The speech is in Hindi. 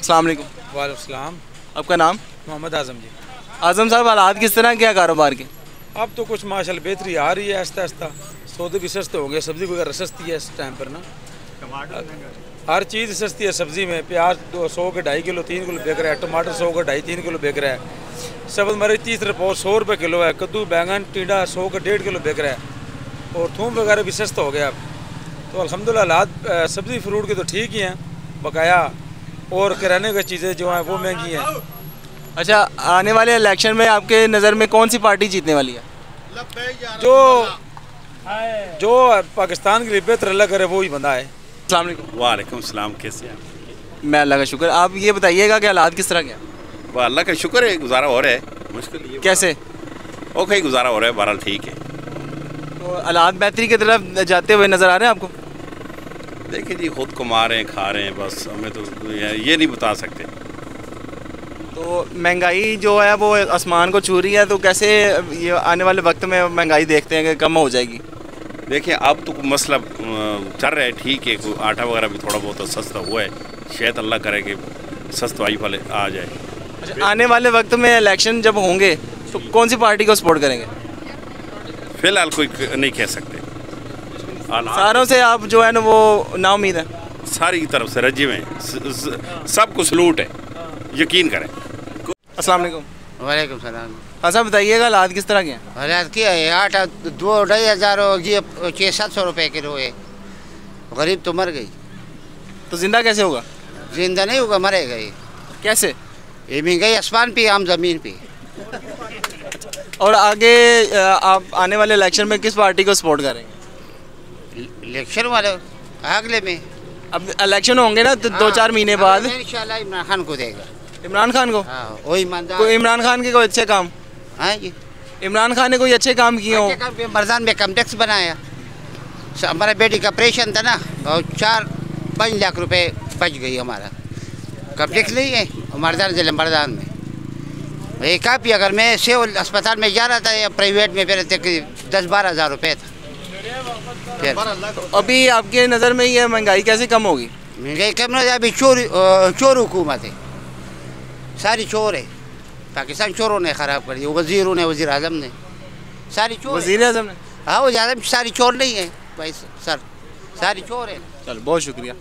अस्सलाम वालेकुम। वालेकुम सलाम। आपका नाम? मोहम्मद आज़म जी। आज़म साहब, हालात किस तरह के हैं कारोबार के? अब तो कुछ माशाल्लाह बेहतरी आ रही है आहिस्ता आहिस्ता। सौदे भी सस्ते हो गए, सब्ज़ी वगैरह सस्ती है इस टाइम पर ना। हर चीज़ सस्ती है सब्ज़ी में। प्याज 200 के 2.5 किलो 3 किलो बिक रहा है। टमाटर 100 का 2.5-3 किलो बिक रहा है। सब्ज़ मरीच 30 रुपये 100 रुपये किलो है। कद्दू बैंगन टिंडा 100 का 1.5 किलो बिक रहा है। और थूम वगैरह भी सस्ता हो गया अब तो अल्हम्दुलिल्लाह। हालात सब्ज़ी फ्रूट के तो ठीक ही हैं बकाया, और किराने की चीज़ें जो हैं वो महंगी हैं। अच्छा, आने वाले इलेक्शन में आपके नज़र में कौन सी पार्टी जीतने वाली है? जो पाकिस्तान के लिए बेहतर अल्लाह करे वो ही बंदा है। अस्सलाम वालेकुम। वालेकुम सलाम। कैसे हैं? मैं अल्लाह का शुक्र। आप ये बताइएगा कि हालात किस तरह के हैं? वाह, अल्लाह का शुक्र है, गुजारा हो रहा है। मुश्किल ये कैसे? ओके, गुजारा हो रहा है, बहरहाल ठीक है। तो हालात बेहतरी की तरफ जाते हुए नज़र आ रहे हैं आपको? देखिए जी, खुद कमा रहे हैं, खा रहे हैं, बस हमें तो ये नहीं बता सकते। तो महंगाई जो है वो आसमान को छू रही है, तो कैसे ये आने वाले वक्त में महंगाई देखते हैं कि कम हो जाएगी? देखिए, अब तो मसला चल रहा है, ठीक है, कोई आटा वगैरह भी थोड़ा बहुत सस्ता हुआ है। शायद अल्लाह करे कि सस्ताई वाले आ जाए। अच्छा, आने वाले वक्त में इलेक्शन जब होंगे तो कौन सी पार्टी को सपोर्ट करेंगे? फिलहाल कोई नहीं कह सकते। सारों से आप जो है ना वो नाउम्मीद है? सारी तरफ से रजी में सब कुछ लूट है, यकीन करें। अस्सलाम वालेकुम। वालेकुम सलाम। हाँ साहब, बताइएगा हालात किस तरह के हैं? हालात क्या है? आटा 2-2.5 हज़ार जी 600-700 रुपये किलो है। गरीब तो मर गई। तो जिंदा कैसे होगा? जिंदा नहीं होगा, मरेगा ये। कैसे? ये महंगाई आसमान पे, आम ज़मीन पे। और आगे आप आने वाले इलेक्शन में किस पार्टी को सपोर्ट करेंगे? इलेक्शन वाले अगले में अब इलेक्शन होंगे ना तो 2-4 महीने बाद इंशाल्लाह इमरान खान को देगा। इमरान खान को? हाँ, वही ईमानदार। कोई इमरान खान के कोई अच्छे काम? हाँ जी, इमरान खान ने कोई अच्छे काम किए हो? मरदान में कम टैक्स बनाया। हमारा बेटी का ऑपरेशन था ना, और 4-5 लाख रुपए बच गई हमारा। कम टैक्स नहीं है मरदान जिले मरदान में। ये काफ़ी, अगर मैं सिविल अस्पताल में जा रहा था या प्राइवेट में, फिर 10-12 हज़ार रुपये था। तो अभी आपके नज़र में ये महंगाई कैसे कम होगी? महंगाई कम नहीं, अभी चोर हुकूमत है, सारी चोर है। पाकिस्तान चोरों ने ख़राब कर दिया, वज़ीरों ने, वज़ीर आज़म ने, सारी चोर। वज़ीर आज़म ने? हाँ, वज़ीर आज़म सारी चोर नहीं है भाई सर, सारी चोर है। चलो, बहुत शुक्रिया।